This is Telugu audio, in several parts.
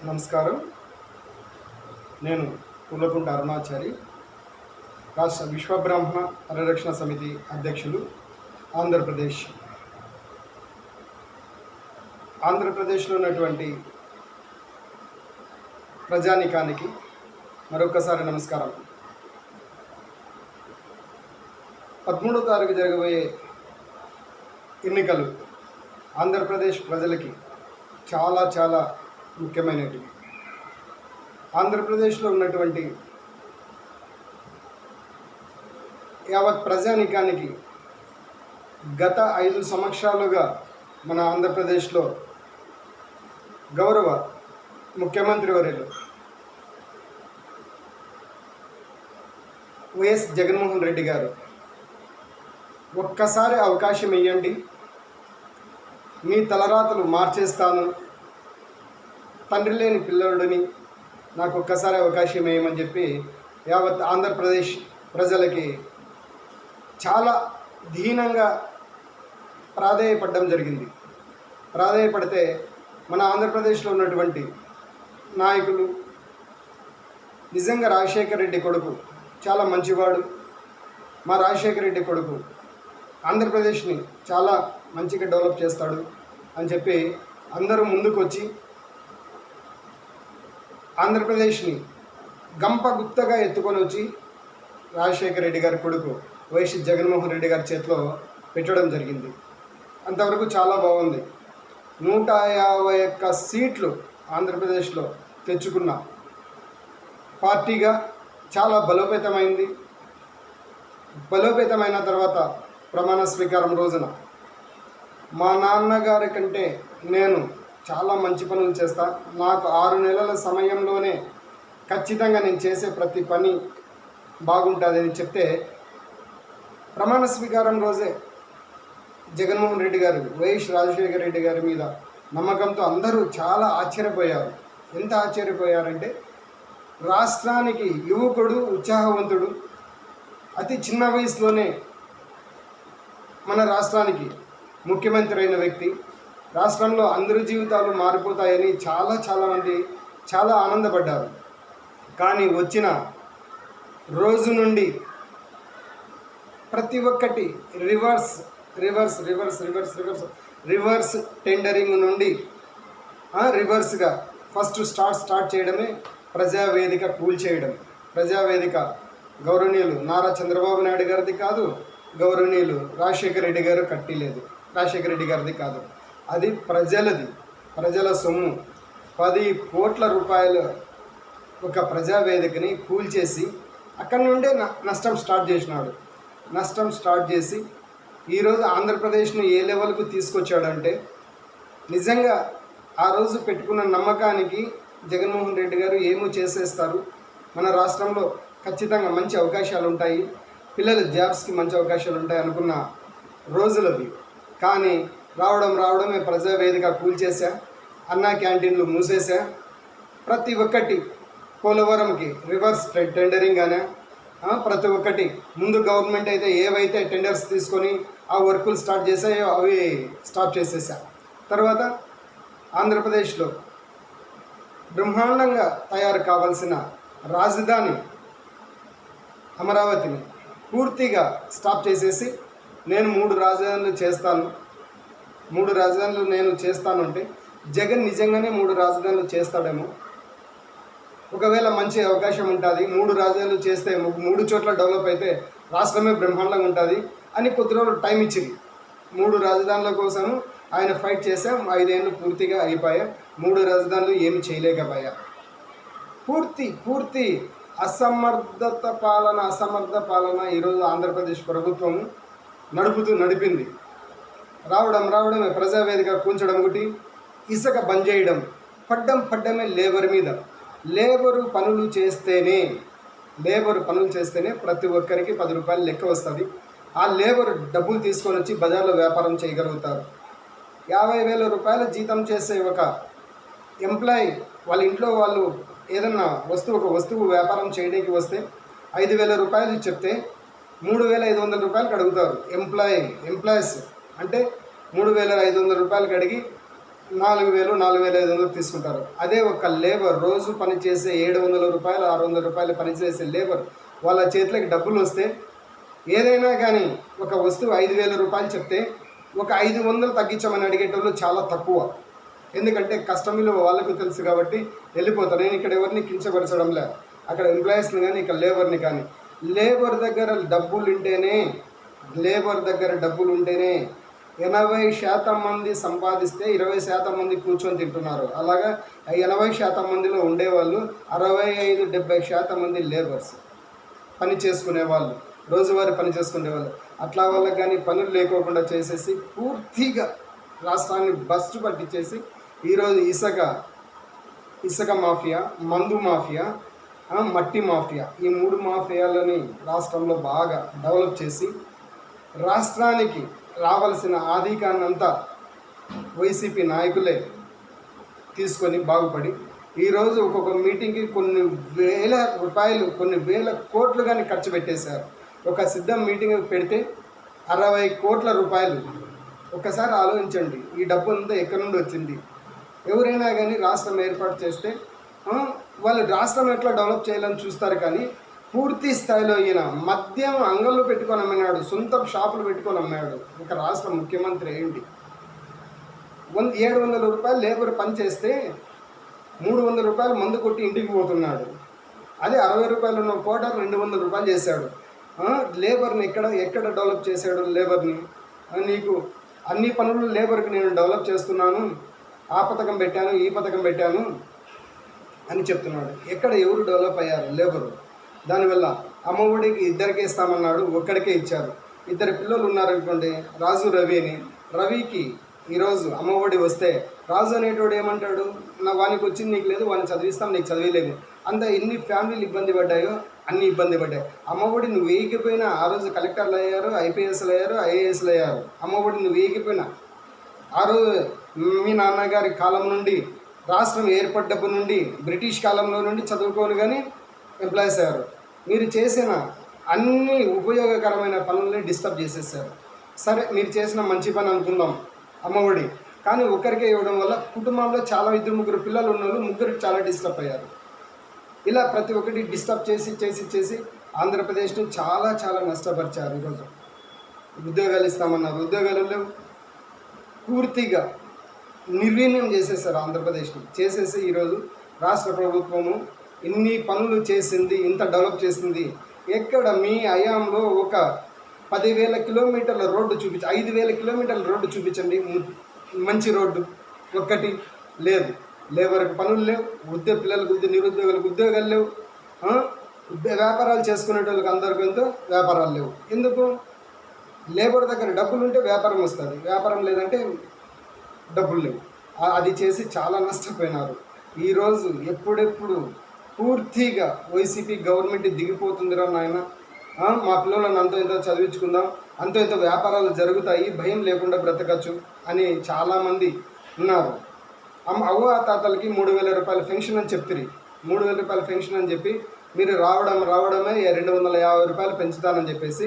నమస్కారం. నేను పుల్లకుంట అరుణాచారి, రాష్ట్ర విశ్వబ్రాహ్మణ పరిరక్షణ సమితి అధ్యక్షులు, ఆంధ్రప్రదేశ్. ఆంధ్రప్రదేశ్లో ఉన్నటువంటి ప్రజానికానికి మరొకసారి నమస్కారం. 13వ తారీఖు జరగబోయే ఎన్నికలు ఆంధ్రప్రదేశ్ ప్రజలకి చాలా చాలా ముఖ్యమైనవి. ఆంధ్రప్రదేశ్లో ఉన్నటువంటి యావత్ ప్రజానికానికి గత 5 సంవత్సరాలుగా మన ఆంధ్రప్రదేశ్లో గౌరవ ముఖ్యమంత్రి వర్యులు వైఎస్ జగన్మోహన్ రెడ్డి గారు ఒక్కసారి అవకాశం ఇవ్వండి, మీ తలరాతలు మార్చేస్తాను, తండ్రి లేని పిల్లడిని, నాకు ఒక్కసారి అవకాశం వేయమని చెప్పి యావత్ ఆంధ్రప్రదేశ్ ప్రజలకి చాలా దీనంగా ప్రాధేయపడడం జరిగింది. ప్రాధేయపడితే మన ఆంధ్రప్రదేశ్లో ఉన్నటువంటి నాయకులు నిజంగా రాజశేఖర రెడ్డి కొడుకు చాలా మంచివాడు, మా రాజశేఖర రెడ్డి కొడుకు ఆంధ్రప్రదేశ్ని చాలా మంచిగా డెవలప్ చేస్తాడు అని చెప్పి అందరూ ముందుకు వచ్చి ఆంధ్రప్రదేశ్ని గంప గుత్తగా ఎత్తుకొని వచ్చి రాజశేఖర రెడ్డి గారి కొడుకు వైఎస్ జగన్మోహన్ రెడ్డి గారి చేతిలో పెట్టడం జరిగింది. అంతవరకు చాలా బాగుంది. 151 సీట్లు ఆంధ్రప్రదేశ్లో తెచ్చుకున్న పార్టీగా చాలా బలోపేతమైంది. బలోపేతమైన తర్వాత ప్రమాణ స్వీకారం రోజున మా నాన్నగారి కంటే నేను చాలా మంచి పనులు చేస్తా, నాకు 6 నెలల సమయంలోనే ఖచ్చితంగా నేను చేసే ప్రతి పని బాగుంటుంది అని చెప్తే ప్రమాణ స్వీకారం రోజే జగన్మోహన్ రెడ్డి గారు వైఎస్ రాజశేఖర రెడ్డి గారి మీద నమ్మకంతో అందరూ చాలా ఆశ్చర్యపోయారు. ఎంత ఆశ్చర్యపోయారంటే, రాష్ట్రానికి యువకుడు, ఉత్సాహవంతుడు, అతి చిన్న వయసులోనే మన రాష్ట్రానికి ముఖ్యమంత్రి అయిన వ్యక్తి, రాష్ట్రంలో అందరి జీవితాలు మారిపోతాయని చాలామంది చాలా ఆనందపడ్డారు. కానీ వచ్చిన రోజు నుండి ప్రతి ఒక్కటి రివర్స్ టెండరింగ్ నుండి రివర్స్గా ఫస్ట్ స్టార్ట్ చేయడమే ప్రజావేదిక కూల్చేయడం. ప్రజావేదిక గౌరవనీయులు నారా చంద్రబాబు నాయుడు గారిది కాదు, గౌరవనీయులు రాజశేఖర రెడ్డి గారు కట్టిలేదు, రాజశేఖర రెడ్డి గారిది కాదు, అది ప్రజలది, ప్రజల సొమ్ము. 10 కోట్ల రూపాయలు ఒక ప్రజావేదికని కూల్చేసి అక్కడి నుండే నష్టం స్టార్ట్ చేసి ఈరోజు ఆంధ్రప్రదేశ్ను ఏ లెవెల్కు తీసుకొచ్చాడంటే, నిజంగా ఆ రోజు పెట్టుకున్న నమ్మకానికి జగన్మోహన్ రెడ్డి గారు ఏమో చేసేస్తారు, మన రాష్ట్రంలో ఖచ్చితంగా మంచి అవకాశాలు ఉంటాయి, పిల్లల జాబ్స్కి మంచి అవకాశాలు ఉంటాయి అనుకున్న రోజులవి. కానీ రావడమే ప్రజావేదిక కూల్చేసా, అన్నా క్యాంటీన్లు మూసేసా, ప్రతి ఒక్కటి పోలవరంకి రివర్స్ టెండరింగ్ అనే ప్రతి ఒక్కటి ముందు గవర్నమెంట్ అయితే ఏవైతే టెండర్స్ తీసుకొని ఆ వర్కులు స్టార్ట్ చేసాయో అవి స్టాప్ చేసేసా. తర్వాత ఆంధ్రప్రదేశ్లో బ్రహ్మాండంగా తయారు కావాల్సిన రాజధాని అమరావతిని పూర్తిగా స్టాప్ చేసేసి నేను 3 రాజధానులు చేస్తాను అంటే జగన్ నిజంగానే 3 రాజధానులు చేస్తాడేమో. ఒకవేళ మంచి అవకాశం ఉంటుంది, 3 రాజధానులు చేస్తే 3 చోట్ల డెవలప్ అయితే రాష్ట్రమే బ్రహ్మాండంగా ఉంటుంది అని కొద్ది రోజులు టైం ఇచ్చింది. 3 రాజధానుల కోసం ఆయన ఫైట్ చేశాం. 5 ఏళ్ళు పూర్తిగా అయిపోయా, 3 రాజధానులు ఏమి చేయలేకపోయా. పూర్తి అసమర్థ పాలన ఈరోజు ఆంధ్రప్రదేశ్ ప్రభుత్వం నడిపింది. రావడమే ప్రజావేదిక కూల్చడం ఒకటి, ఇసుక బంద్ చేయడం, పడ్డమే లేబర్ మీద. లేబరు పనులు చేస్తేనే ప్రతి ఒక్కరికి 10 రూపాయలు లెక్క వస్తుంది. ఆ లేబర్ డబ్బులు తీసుకొని వచ్చి బజార్లో వ్యాపారం చేయగలుగుతారు. 50,000 రూపాయల జీతం చేసే ఒక ఎంప్లాయీ వాళ్ళ ఇంట్లో వాళ్ళు ఏదన్నా ఒక వస్తువు వ్యాపారం చేయడానికి వస్తే 5,000 రూపాయలు చెప్తే 3,500 రూపాయలకు అడుగుతారు. ఎంప్లాయీస్ అంటే 3,500 రూపాయలకి అడిగి 4000 4500 తీసుకుంటారు. అదే ఒక లేబర్ రోజు పనిచేసే 700 రూపాయలు 600 రూపాయలు పనిచేసే లేబర్ వాళ్ళ చేతిలోకి డబ్బులు వస్తే ఏదైనా కానీ ఒక వస్తువు 5000 రూపాయలు చెప్తే ఒక 500 తగ్గించమని అడిగేటోళ్ళు చాలా తక్కువ. ఎందుకంటే కష్టం విలువ వాళ్ళకు తెలుసు కాబట్టి వెళ్ళిపోతారు. నేను ఇక్కడ ఎవరిని కించపరచడం లేదు, అక్కడ ఎంప్లాయీస్ని కానీ ఇక్కడ లేబర్ని కానీ. లేబర్ దగ్గర డబ్బులు ఉంటేనే 80% మంది సంపాదిస్తే 20% మంది కూర్చొని తింటున్నారు. అలాగా 80% మందిలో ఉండేవాళ్ళు 65-70% మంది లేబర్స్, పని చేసుకునేవాళ్ళు, రోజువారీ పని చేసుకునేవాళ్ళు. అట్లా వాళ్ళకి కానీ పనులు లేకోకుండా చేసేసి పూర్తిగా రాష్ట్రాన్ని బస్టు పట్టించేసి ఈరోజు ఇసుక మాఫియా, మందు మాఫియా, మట్టి మాఫియా, ఈ 3 మాఫియాలని రాష్ట్రంలో బాగా డెవలప్ చేసి రాష్ట్రానికి రావాల్సిన ఆధికారాన్నంతా వైసీపీ నాయకులే తీసుకొని బాగుపడి ఈరోజు ఒక్కొక్క మీటింగ్కి కొన్ని వేల కోట్లు కానీ ఖర్చు పెట్టేశారు. ఒక సిద్ధం మీటింగ్ పెడితే 60 కోట్ల రూపాయలు. ఒక్కసారి ఆలోచించండి, ఈ డబ్బు అంతా ఎక్కడి నుండి వచ్చింది? ఎవరైనా కానీ రాష్ట్రం ఏర్పాటు చేస్తే వాళ్ళు రాష్ట్రం ఎట్లా డెవలప్ చేయాలని చూస్తారు, కానీ పూర్తి స్థాయిలో ఈయన మద్యం అంగళ్ళు పెట్టుకొని అమ్మినాడు, సొంత షాపులు పెట్టుకొని అమ్మాడు. ఇక రాష్ట్ర ముఖ్యమంత్రి ఏంటి? 700 రూపాయలు లేబర్ పని చేస్తే 300 రూపాయలు మందు కొట్టి ఇంటికి పోతున్నాడు. అదే 60 రూపాయలు ఉన్న కోట 200 రూపాయలు చేశాడు. లేబర్ని ఎక్కడ డెవలప్ చేశాడు? లేబర్ని నీకు అన్ని పనులు లేబర్కి నేను డెవలప్ చేస్తున్నాను, ఆ పథకం పెట్టాను, ఈ పథకం పెట్టాను అని చెప్తున్నాడు. ఎక్కడ ఎవరు డెవలప్ అయ్యారు? లేబరు. దానివల్ల అమ్మఒడికి 2కే ఇస్తామన్నాడు, ఒక్కడికే ఇచ్చారు. 2 పిల్లలు ఉన్నారనుకోండి, రాజు రవిని. రవికి ఈరోజు అమ్మఒడి వస్తే రాజు అనేటోడు ఏమంటాడు? వానికి వచ్చింది నీకు లేదు, వాడిని చదివిస్తాం, నీకు చదివలేదు. అంత ఎన్ని ఫ్యామిలీలు ఇబ్బంది పడ్డాయో అన్ని ఇబ్బంది పడ్డాయి. అమ్మఒడి నువ్వు వేయకపోయినా ఆ రోజు కలెక్టర్లు అయ్యారు, ఐపీఎస్లు అయ్యారు, ఐఏఎస్లు అయ్యారు. అమ్మఒడి నువ్వు వేయకపోయినా ఆ రోజు మీ నాన్నగారి కాలం నుండి, రాష్ట్రం ఏర్పడ్డప్పటి నుండి, బ్రిటిష్ కాలంలో నుండి చదువుకోని కానీ ఎంప్లాయీస్ అయ్యారు. మీరు చేసిన అన్ని ఉపయోగకరమైన పనులని డిస్టర్బ్ చేసేసారు. సరే, మీరు చేసిన మంచి పని అనుకుందాం అమ్మఒడి, కానీ ఒక్కరికే ఇవ్వడం వల్ల కుటుంబంలో చాలా 2-3 పిల్లలు ఉన్న వాళ్ళు ముగ్గురికి చాలా డిస్టర్బ్ అయ్యారు. ఇలా ప్రతి ఒక్కటి డిస్టర్బ్ చేసి ఆంధ్రప్రదేశ్ని చాలా నష్టపరిచారు. ఈరోజు ఉద్యోగాలు ఇస్తామన్నారు, ఉద్యోగాలు లేవు. పూర్తిగా నిర్వీర్యం చేసేసారు ఆంధ్రప్రదేశ్ని. చేసేసి ఈరోజు రాష్ట్ర ప్రభుత్వము ఇన్ని పనులు చేసింది, ఇంత డెవలప్ చేసింది. ఎక్కడ మీ హయాంలో ఒక 10,000 కిలోమీటర్ల రోడ్డు 5,000 కిలోమీటర్ల రోడ్డు చూపించండి, మంచి రోడ్డు ఒక్కటి లేదు. లేబర్కి పనులు లేవు, పిల్లలకు నిరుద్యోగులకు ఉద్యోగాలు లేవు, వ్యాపారాలు చేసుకునేటోళ్ళకి అందరికీ ఎంతో వ్యాపారాలు లేవు. ఎందుకు? లేబర్ దగ్గర డబ్బులు ఉంటే వ్యాపారం వస్తుంది, వ్యాపారం లేదంటే డబ్బులు లేవు. అది చేసి చాలా నష్టపోయినారు. ఈరోజు ఎప్పుడెప్పుడు పూర్తిగా వైసీపీ గవర్నమెంట్ దిగిపోతుందిరా నాయన, మా పిల్లలను అంతో ఇంతో చదివించుకుందాం, అంతో ఇంతో వ్యాపారాలు జరుగుతాయి, భయం లేకుండా బ్రతకచ్చు అని చాలామంది ఉన్నారు. అవ్వ తాతలకి 3,000 రూపాయల పెన్షన్ అని చెప్తారు. 3,000 రూపాయల పెన్షన్ అని చెప్పి మీరు రావడమే 250 రూపాయలు పెంచుతానని చెప్పేసి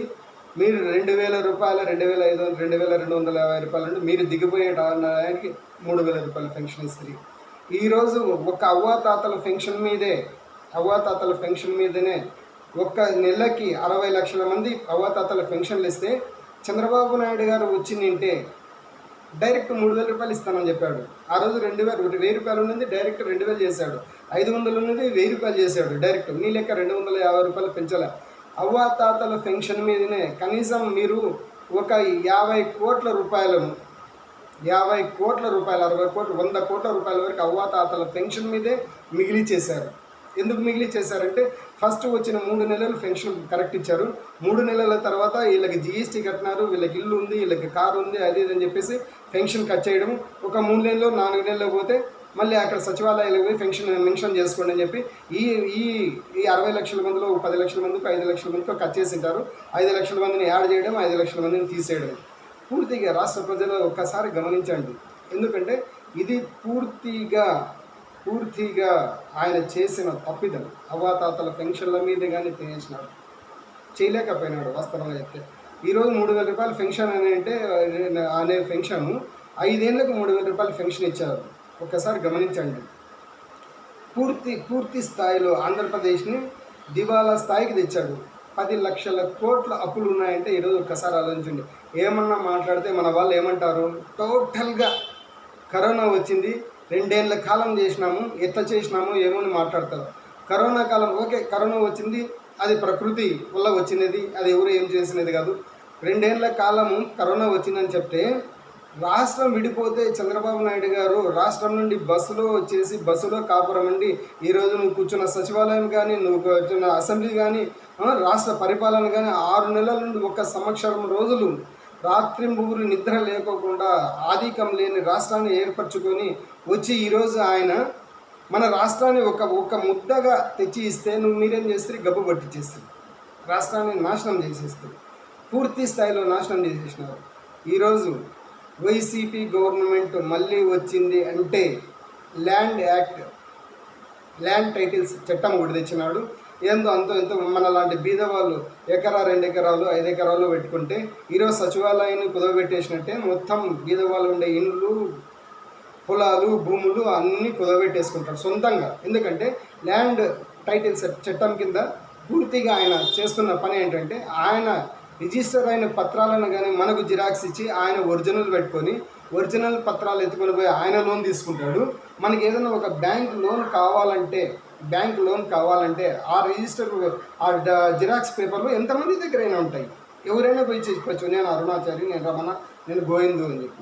మీరు 2,000 రూపాయలు, 2,500, 2,250 రూపాయలు అంటే మీరు దిగిపోయే టైంకి 3,000 రూపాయల పెన్షన్ ఇస్తుంది. ఈరోజు ఒక అవ్వాతాతల పెన్షన్ మీదనే ఒక్క నెలకి 60 లక్షల మంది అవ్వాతాతల పెన్షన్లు ఇస్తే చంద్రబాబు నాయుడు గారు వచ్చిందంటే డైరెక్ట్ 3,000 రూపాయలు ఇస్తానని చెప్పాడు. ఆ రోజు 1,000 రూపాయలు ఉన్నది డైరెక్ట్ 2,000 చేశాడు. 500 ఉన్నది 1,000 రూపాయలు చేశాడు డైరెక్ట్. మీ లెక్క 250 రూపాయలు పెంచాల. అవ్వాతాతల పెన్షన్ మీదనే కనీసం మీరు ఒక 50 కోట్ల రూపాయలను 50 కోట్ల రూపాయలు, 60 కోట్లు, 100 కోట్ల రూపాయల వరకు అవ్వాతాతల పెన్షన్ మీదే మిగిలి చేశారు. ఎందుకు మిగిలి చేశారంటే ఫస్ట్ వచ్చిన 3 నెలలు పెన్షన్ కరెక్ట్ ఇచ్చారు. 3 నెలల తర్వాత వీళ్ళకి జీఎస్టీ కట్టినారు, వీళ్ళకి ఇల్లు ఉంది, వీళ్ళకి కారు ఉంది, అది ఇదని చెప్పేసి పెన్షన్ కట్ చేయడం. ఒక 3 నెలలు 4 నెలలు పోతే మళ్ళీ అక్కడ సచివాలయాలకు పోయి పెన్షన్ మెన్షన్ చేసుకోండి అని చెప్పి ఈ 60 లక్షల మందిలో 10 లక్షల మందికి 5 లక్షల మందికి కట్ చేసి ఉంటారు. 5 లక్షల మందిని యాడ్ చేయడం, 5 లక్షల మందిని తీసేయడం. పూర్తిగా రాష్ట్ర ప్రజలు ఒక్కసారి గమనించండి. ఎందుకంటే ఇది పూర్తిగా ఆయన చేసిన తప్పిదం. అవ్వాతాతల పెన్షన్ల మీద కానీ తినేసినాడు, చేయలేకపోయినాడు. వాస్తవంగా చెప్తే ఈరోజు 3,000 రూపాయల పెన్షన్ అనే పెన్షన్ 5 ఏళ్ళకు 3,000 రూపాయలు పెన్షన్ ఇచ్చారు. ఒక్కసారి గమనించండి. పూర్తి స్థాయిలో ఆంధ్రప్రదేశ్ని దివాలా స్థాయికి తెచ్చాడు. 10 లక్షల కోట్ల అప్పులు ఉన్నాయంటే ఈరోజు ఒక్కసారి ఆలోచించండి. ఏమన్నా మాట్లాడితే మన వాళ్ళు ఏమంటారు, టోటల్గా కరోనా వచ్చింది, 2 ఏళ్ళ కాలం చేసినాము, చేసినాము ఏమో అని మాట్లాడతారు. కరోనా కాలం ఓకే, కరోనా వచ్చింది, అది ప్రకృతి వల్ల వచ్చినది, అది ఎవరు ఏం చేసినది కాదు. 2 ఏళ్ళ కాలము కరోనా వచ్చిందని చెప్తే రాష్ట్రం విడిపోతే చంద్రబాబు నాయుడు గారు రాష్ట్రం నుండి బస్సులో కాపురం అండి. ఈరోజు నువ్వు కూర్చున్న సచివాలయం కానీ, నువ్వు కూర్చున్న అసెంబ్లీ కానీ, రాష్ట్ర పరిపాలన కానీ 6 నెలల నుండి 1 సంవత్సరం రోజులు రాత్రింబూరు నిద్ర లేకోకుండా ఆధికం లేని రాష్ట్రాన్ని ఏర్పరచుకొని వచ్చి ఈరోజు ఆయన మన రాష్ట్రాన్ని ఒక ముద్దగా తెచ్చి ఇస్తే మీరేం చేస్తే గబ్బు పట్టించేస్తారు, రాష్ట్రాన్ని నాశనం చేసేస్తారు, పూర్తి స్థాయిలో నాశనం చేసేసినారు. ఈరోజు వైసీపీ గవర్నమెంట్ మళ్ళీ వచ్చింది అంటే ల్యాండ్ టైటిల్స్ చట్టం ఒకటి తెచ్చినాడు. ఎంతో మన లాంటి బీద వాళ్ళు 1 ఎకరా 2 ఎకరాలు 5 ఎకరాలు పెట్టుకుంటే ఈరోజు సచివాలయాన్ని కుదవబెట్టేసినట్టే మొత్తం బీద వాళ్ళు ఉండే ఇండ్లు, పొలాలు, భూములు అన్నీ కుదవబెట్టేసుకుంటారు సొంతంగా. ఎందుకంటే ల్యాండ్ టైటిల్స్ చట్టం కింద పూర్తిగా ఆయన చేస్తున్న పని ఏంటంటే, ఆయన రిజిస్టర్ అయిన పత్రాలను కానీ మనకు జిరాక్స్ ఇచ్చి ఆయన ఒరిజినల్ పెట్టుకొని ఒరిజినల్ పత్రాలు ఎత్తుకొని పోయి ఆయన లోన్ తీసుకుంటాడు. మనకి ఏదైనా ఒక బ్యాంక్ లోన్ కావాలంటే ఆ రిజిస్టర్ ఆ జిరాక్స్ పేపర్లు ఎంతమంది దగ్గరైనా ఉంటాయి, ఎవరైనా పోయి చెప్పచ్చు, నేను అరుణాచారి, నేను రమణ, నేను గోవిందు అని చెప్పి.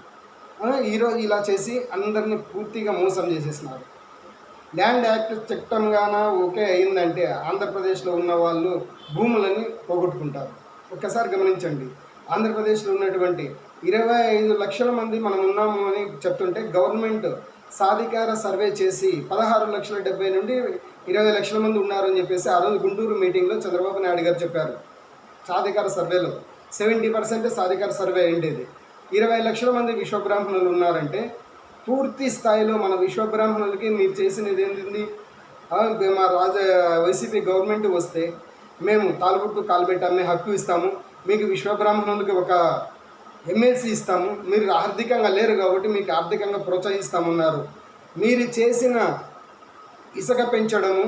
ఈరోజు ఇలా చేసి అందరినీ పూర్తిగా మోసం చేసేసినారు. ల్యాండ్ యాక్ట్ చట్టంగాన ఓకే అయిందంటే ఆంధ్రప్రదేశ్లో ఉన్న వాళ్ళు భూములని పోగొట్టుకుంటారు. ఒక్కసారి గమనించండి. ఆంధ్రప్రదేశ్లో ఉన్నటువంటి 25 లక్షల మంది మనం ఉన్నాము అని చెప్తుంటే గవర్నమెంట్ సాధికార సర్వే చేసి 16,70,000 నుండి 20 లక్షల మంది ఉన్నారని చెప్పేసి ఆ రోజు గుంటూరు మీటింగ్లో చంద్రబాబు నాయుడు గారు చెప్పారు. సాధికార సర్వేలో 70% సాధికార సర్వే అయిండేది. 20 లక్షల మంది విశ్వబ్రాహ్మణులు ఉన్నారంటే పూర్తి స్థాయిలో మన విశ్వబ్రాహ్మణులకి మీరు చేసినది ఏంటింది? మా వైసీపీ గవర్నమెంట్ వస్తే మేము తాలుబుట్టు కాల్బెట్ అమ్మే హక్కు ఇస్తాము, మీకు విశ్వబ్రాహ్మణులకి ఒక ఎమ్మెల్సీ ఇస్తాము, మీరు ఆర్థికంగా లేరు కాబట్టి మీకు ఆర్థికంగా ప్రోత్సహిస్తామన్నారు. మీరు చేసిన ఇసుక పెంచడము,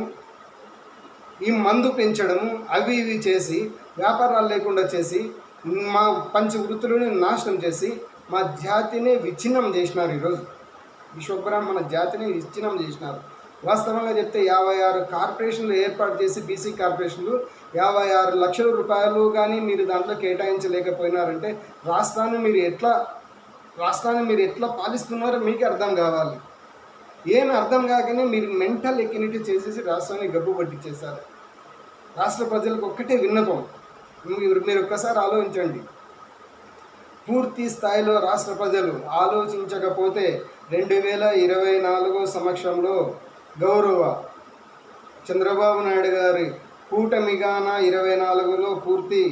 ఈ మందు పెంచడము, అవి ఇవి చేసి వ్యాపారాలు లేకుండా చేసి మా పంచ వృత్తులను నాశనం చేసి మా జాతిని విచ్ఛిన్నం చేసినారు. ఈరోజు విశ్వబ్రాహ్మణ జాతిని విచ్ఛిన్నం చేసినారు. వాస్తవంగా చెప్తే 56 కార్పొరేషన్లు ఏర్పాటు చేసి బీసీ కార్పొరేషన్లు 56 లక్షల రూపాయలు కానీ మీరు దాంట్లో కేటాయించలేకపోయినారంటే రాష్ట్రాన్ని మీరు ఎట్లా పాలిస్తున్నారో మీకు అర్థం కావాలి. ఏమి అర్థం కాకనే మీరు మెంటల్ ఎక్కినిటీ చేసేసి రాష్ట్రాన్ని గబ్బు పట్టించేశారు. రాష్ట్ర ప్రజలకు ఒక్కటే విన్నపం, మీరు ఒక్కసారి ఆలోచించండి. పూర్తి స్థాయిలో రాష్ట్ర ప్రజలు ఆలోచించకపోతే 2024 సమక్షంలో గౌరవ చంద్రబాబు నాయుడు గారి కూటమిగాన 24లో పూర్తి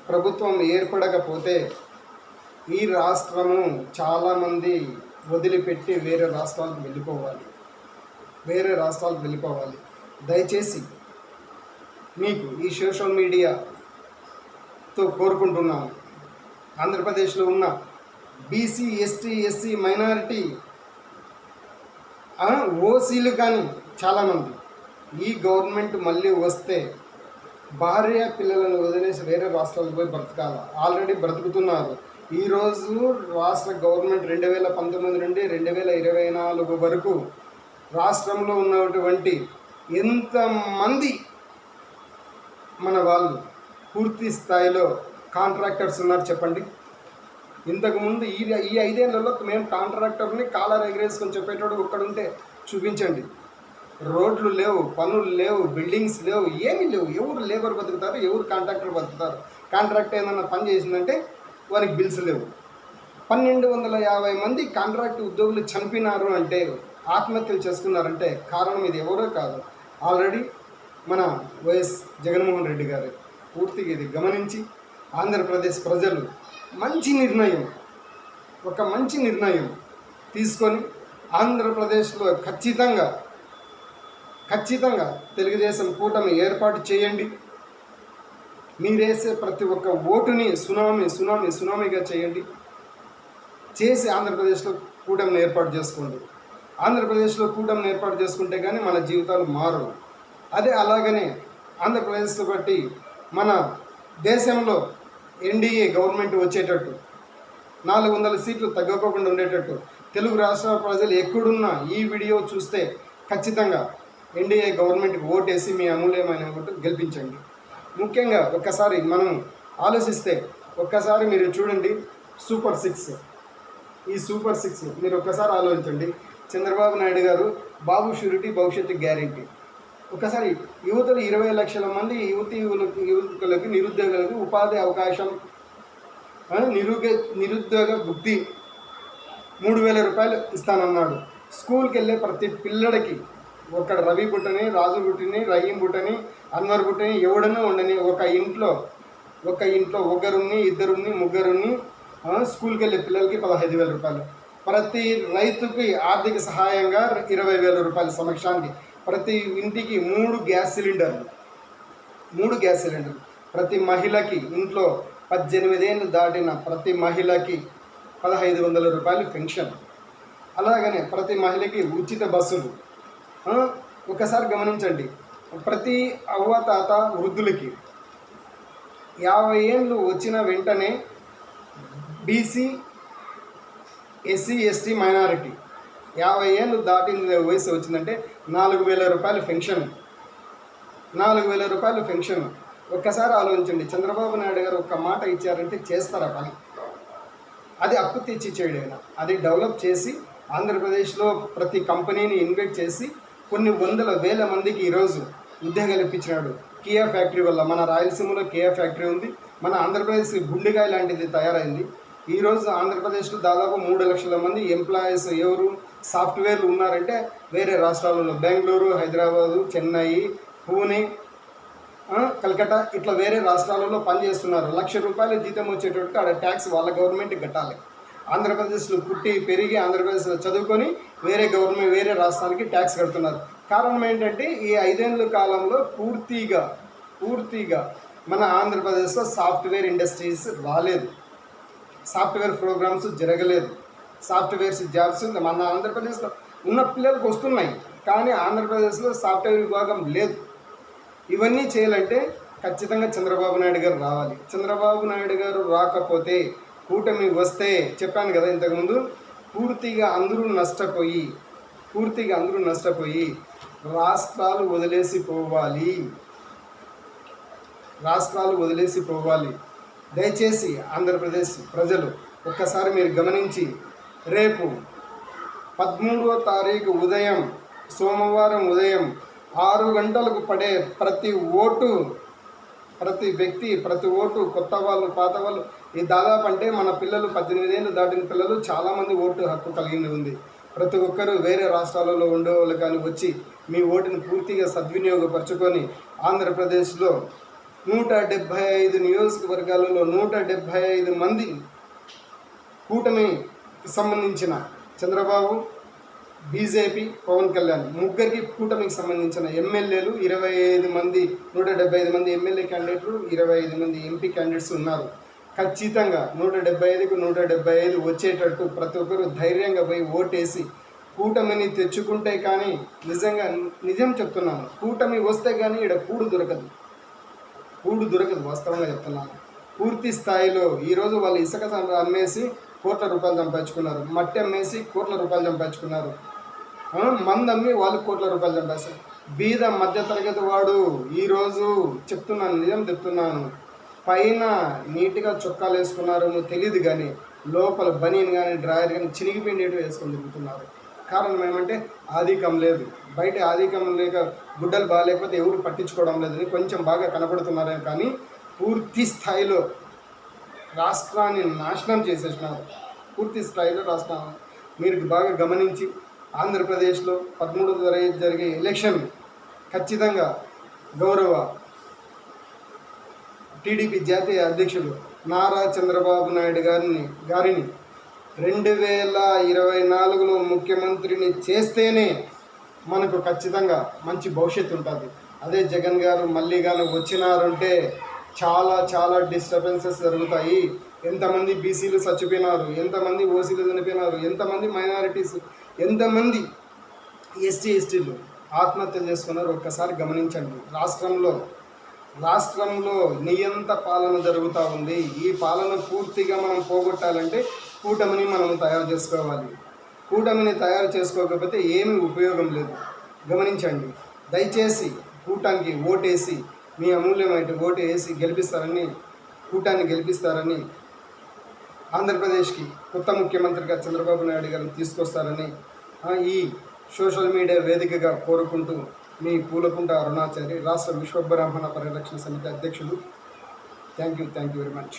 ప్రభుత్వం ఏర్పడకపోతే ఈ రాష్ట్రము చాలామంది వదిలిపెట్టి వేరే రాష్ట్రాలకు వెళ్ళిపోవాలి. దయచేసి మీకు ఈ సోషల్ మీడియాతో కోరుకుంటున్నాము, ఆంధ్రప్రదేశ్లో ఉన్న బీసీ, ఎస్టీ, ఎస్సీ, మైనారిటీ, ఓసీలు కానీ చాలామంది ఈ గవర్నమెంట్ మళ్ళీ వస్తే భార్య పిల్లలను వదిలేసి వేరే రాష్ట్రాలకు పోయి బ్రతకాలి. ఆల్రెడీ బ్రతుకుతున్నారు. ఈరోజు రాష్ట్ర గవర్నమెంట్ 2019 నుండి 2024 వరకు రాష్ట్రంలో ఉన్నటువంటి ఎంతమంది మన వాళ్ళు పూర్తి స్థాయిలో కాంట్రాక్టర్స్ ఉన్నారు చెప్పండి. ఇంతకుముందు ఈ 5 ఏళ్లలో మేము కాంట్రాక్టర్ని కాలర్ ఎగరేసుకొని చెప్పేటోడు ఒక్కడుంటే చూపించండి. రోడ్లు లేవు, పనులు లేవు, బిల్డింగ్స్ లేవు, ఏమీ లేవు. ఎవరు లేబర్ బతుకుతారు, ఎవరు కాంట్రాక్టర్ బతుకుతారు? కాంట్రాక్ట్ ఏదన్నా పని చేసిందంటే వారికి బిల్స్ లేవు. 1250 మంది కాంట్రాక్ట్ ఉద్యోగులు చనిపోయినారు అంటే, ఆత్మహత్యలు చేసుకున్నారంటే కారణం ఇది ఎవరో కాదు, ఆల్రెడీ మన వైఎస్ జగన్మోహన్ రెడ్డి గారు. పూర్తిగా ఇది గమనించి ఆంధ్రప్రదేశ్ ప్రజలు ఒక మంచి నిర్ణయం తీసుకొని ఆంధ్రప్రదేశ్లో ఖచ్చితంగా తెలుగుదేశం కూటమి ఏర్పాటు చేయండి. మీరేసే ప్రతి ఒక్క ఓటుని సునామీగా చేయండి. చేసి ఆంధ్రప్రదేశ్లో కూటమిని ఏర్పాటు చేసుకోండి. ఆంధ్రప్రదేశ్లో కూటమిని ఏర్పాటు చేసుకుంటే కానీ మన జీవితాలు మారవు. అదే అలాగనే ఆంధ్రప్రదేశ్తో బట్టి మన దేశంలో ఎన్డీఏ గవర్నమెంట్ వచ్చేటట్టు 400 సీట్లు తగ్గకోకుండా ఉండేటట్టు తెలుగు రాష్ట్ర ప్రజలు ఎక్కడున్నా ఈ వీడియో చూస్తే ఖచ్చితంగా ఎన్డీఏ గవర్నమెంట్కి ఓటేసి మీ అమూల్యమైన ఓటు గెలిపించండి. ముఖ్యంగా ఒక్కసారి మనం ఆలోచిస్తే ఒక్కసారి మీరు చూడండి సూపర్ 6. ఈ సూపర్ 6 మీరు ఒక్కసారి ఆలోచించండి. చంద్రబాబు నాయుడు గారు బాబు షూరిటీ భవిష్యత్తు గ్యారెంటీ. ఒకసారి యువతలు 20 లక్షల మంది యువకులకి నిరుద్యోగులకు ఉపాధి అవకాశం, నిరుద్యోగ వృత్తి 3,000 రూపాయలు ఇస్తానన్నాడు. స్కూల్కి వెళ్ళే ప్రతి పిల్లడికి ఒక రవి బుట్టని, రాజు బుట్టని, రహీం బుట్టని, అన్వర్ బుట్టని ఎవడన్నా ఉండని ఒక ఇంట్లో ఒకరుని, ఇద్దరుని, ముగ్గురుని స్కూల్కి వెళ్ళే పిల్లలకి 15,000 రూపాయలు. ప్రతి రైతుకి ఆర్థిక సహాయంగా 20,000 రూపాయల సంవత్సరానికి. ప్రతి ఇంటికి 3 గ్యాస్ సిలిండర్లు. ప్రతి మహిళకి ఇంట్లో 18 ఏళ్ళు దాటిన ప్రతి మహిళకి 1,500 రూపాయలు పెన్షన్. అలాగనే ప్రతి మహిళకి ఉచిత బస్సులు. ఒకసారి గమనించండి, ప్రతి అవ్వతాత వృద్ధులకి 50 ఏళ్ళు వచ్చిన వెంటనే బీసీ, ఎస్సీ, ఎస్టీ, మైనారిటీ 50 ఏళ్ళు దాటిన వయసు వచ్చిందంటే 4,000 రూపాయలు పెన్షన్. 4,000 రూపాయలు పెన్షన్. ఒక్కసారి ఆలోచించండి, చంద్రబాబు నాయుడు గారు ఒక్క మాట ఇచ్చారంటే చేస్తారా పని? అది అప్పు తెచ్చి చేయడైనా, అది డెవలప్ చేసి ఆంధ్రప్రదేశ్లో ప్రతి కంపెనీని ఇన్వెస్ట్ చేసి కొన్ని వందల వేల మందికి ఈరోజు ఉద్యోగాలు ఇప్పించినాడు. కియా ఫ్యాక్టరీ వల్ల మన రాయలసీమలో కియా ఫ్యాక్టరీ ఉంది. మన ఆంధ్రప్రదేశ్ గుండెకాయ లాంటిది తయారైంది. ఈరోజు ఆంధ్రప్రదేశ్లో దాదాపు 3 లక్షల మంది ఎంప్లాయీస్ ఎవరు సాఫ్ట్వేర్లు ఉన్నారంటే వేరే రాష్ట్రాలలో బెంగళూరు, హైదరాబాదు, చెన్నై, పూణే, కలకత్తా ఇట్లా వేరే రాష్ట్రాలలో పనిచేస్తున్నారు. 1,00,000 రూపాయల జీతం వచ్చేటట్టు ఆడ ట్యాక్స్ వాళ్ళ గవర్నమెంట్కి కట్టాలి. ఆంధ్రప్రదేశ్లో పుట్టి పెరిగి ఆంధ్రప్రదేశ్లో చదువుకొని వేరే రాష్ట్రానికి ట్యాక్స్ కడుతున్నారు. కారణం ఏంటంటే ఈ 5 ఏళ్ళ కాలంలో పూర్తిగా మన ఆంధ్రప్రదేశ్లో సాఫ్ట్వేర్ ఇండస్ట్రీస్ రాలేదు, సాఫ్ట్వేర్ ప్రోగ్రామ్స్ జరగలేదు, సాఫ్ట్వేర్స్ జాబ్స్ మన ఆంధ్రప్రదేశ్లో ఉన్న పిల్లలకు వస్తున్నాయి, కానీ ఆంధ్రప్రదేశ్లో సాఫ్ట్వేర్ విభాగం లేదు. ఇవన్నీ చేయాలంటే ఖచ్చితంగా చంద్రబాబు నాయుడు గారు రావాలి. చంద్రబాబు నాయుడు గారు రాకపోతే కూటమి వస్తే చెప్పాను కదా ఇంతకుముందు, పూర్తిగా అందరూ నష్టపోయి రాష్ట్రాలు వదిలేసి పోవాలి. దయచేసి ఆంధ్రప్రదేశ్ ప్రజలు ఒక్కసారి మీరు గమనించి రేపు 13వ తారీఖు ఉదయం, సోమవారం ఉదయం 6 గంటలకు పడే ప్రతి ఓటు కొత్త వాళ్ళు, పాత వాళ్ళు, ఈ దాదాపు అంటే మన పిల్లలు 18 ఏళ్ళు దాటిన పిల్లలు చాలామంది ఓటు హక్కు కలిగి ఉంది. ప్రతి ఒక్కరూ వేరే రాష్ట్రాలలో ఉండేవాళ్ళు కానీ వచ్చి మీ ఓటుని పూర్తిగా సద్వినియోగపరచుకొని ఆంధ్రప్రదేశ్లో 175 నియోజకవర్గాలలో 175 మంది కూటమికి సంబంధించిన చంద్రబాబు, బీజేపీ, పవన్ కళ్యాణ్ ముగ్గురికి కూటమికి సంబంధించిన ఎమ్మెల్యేలు 25 మంది, 175 మంది ఎమ్మెల్యే క్యాండిడేట్లు, 25 మంది ఎంపీ క్యాండిడేట్స్ ఉన్నారు. ఖచ్చితంగా 175కు 175 వచ్చేటట్టు ప్రతి ఒక్కరు ధైర్యంగా పోయి ఓటేసి కూటమిని తెచ్చుకుంటే కానీ నిజం చెప్తున్నాను, కూటమి వస్తే కానీ ఇక్కడ కూడు దొరకదు, వాస్తవంగా చెప్తున్నాను. పూర్తి స్థాయిలో ఈరోజు వాళ్ళు ఇసుక అమ్మేసి కోట్ల రూపాయలు సంపాదించుకున్నారు, మట్టి అమ్మేసి కోట్ల రూపాయలు సంపాదించుకున్నారు, మందు అమ్మి వాళ్ళు కోట్ల రూపాయలు సంపాదిస్తారు. బీద మధ్యతరగతి వాడు ఈరోజు నిజం చెప్తున్నాను, పైన నీట్గా చొక్కాలు వేసుకున్నారు తెలియదు కానీ లోపల బనీన్ కానీ డ్రాయర్ కానీ చినిగిపోయినట్టు వేసుకొని తిరుగుతున్నారు. కారణం ఏమంటే ఆధికం లేదు, బయట ఆధికం లేక గుడ్డలు బాగాలేకపోతే ఎవరు పట్టించుకోవడం లేదని కొంచెం బాగా కనబడుతున్నారే కానీ పూర్తి స్థాయిలో రాష్ట్రాన్ని నాశనం చేసేసినారు. పూర్తి స్థాయిలో రాష్ట్రాన్ని మీరు బాగా గమనించి ఆంధ్రప్రదేశ్లో 13వ తారీఖు జరిగే ఎలక్షన్ ఖచ్చితంగా గౌరవ టీడీపీ జాతీయ అధ్యక్షుడు నారా చంద్రబాబు నాయుడు గారిని 2024లో ముఖ్యమంత్రిని చేస్తేనే మనకు ఖచ్చితంగా మంచి భవిష్యత్తు ఉంటుంది. అదే జగన్ గారు మళ్ళీ కానీ వచ్చినారంటే చాలా డిస్టర్బెన్సెస్ జరుగుతాయి. ఎంతమంది బీసీలు చచ్చిపోయినారు, ఎంతమంది ఓసీలు చనిపోయినారు, ఎంతమంది మైనారిటీస్, ఎంతమంది ఎస్సీ ఎస్టీలు ఆత్మహత్యలు చేసుకున్నారు ఒక్కసారి గమనించండి. రాష్ట్రంలో నియంత పాలన జరుగుతూ ఉంది. ఈ పాలన పూర్తిగా మనం పోగొట్టాలంటే కూటమిని మనం తయారు చేసుకోవాలి. కూటమిని తయారు చేసుకోకపోతే ఏమీ ఉపయోగం లేదు. గమనించండి. దయచేసి కూటానికి ఓటేసి, మీ అమూల్యమైన ఓటు వేసి గెలిపిస్తారని, కూటాన్ని గెలిపిస్తారని, ఆంధ్రప్రదేశ్కి కొత్త ముఖ్యమంత్రిగా చంద్రబాబు నాయుడు గారిని తీసుకొస్తారని ఈ సోషల్ మీడియా వేదికగా కోరుకుంటూ మీ పూలకుంట అరుణాచారి, రాష్ట్ర విశ్వబ్రాహ్మణ పరిరక్షణ సమితి అధ్యక్షుడు. Thank you very much.